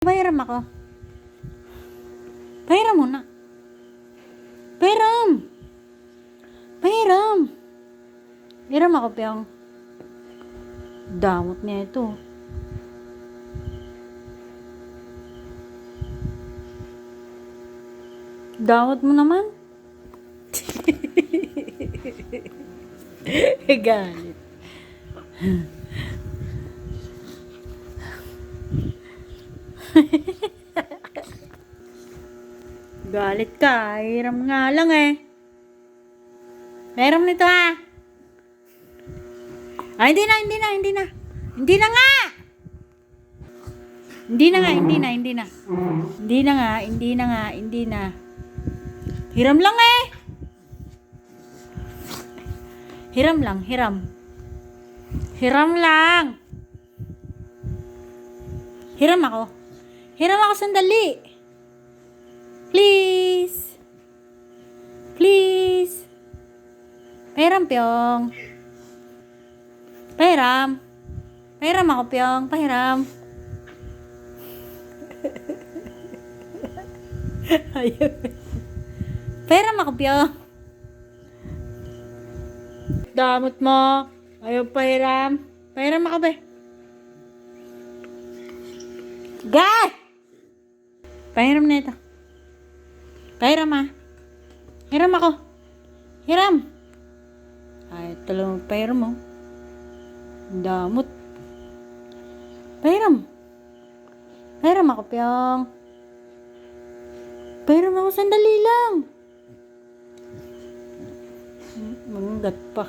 Pahiram ako. Pahiram muna. Pahiram. Pahiram. Hiram ako, Pyong. Damot niya ito. Damot mo naman. Galit. Galit ka. Hiram nga lang eh. Hiram nito ha. Ay, hindi na. Hindi na nga. Hindi na. Hiram lang eh. Hiram lang. Hiram ako. Sandali. Please. Pahiram, Pyong. Pahiram ako, Pyong. Pahiram. Ayaw. Pahiram ako, Pyong. Damot mo. Ayaw pahiram. Pahiram ako, be. Gay! Pahiram na ito. Pahiram ha. Hiram ako. Hiram. Ay, talagang pahiram mo. Damot. Pahiram. Pahiram ako, Pyong. Pahiram ako, sandali lang. Manggat pa.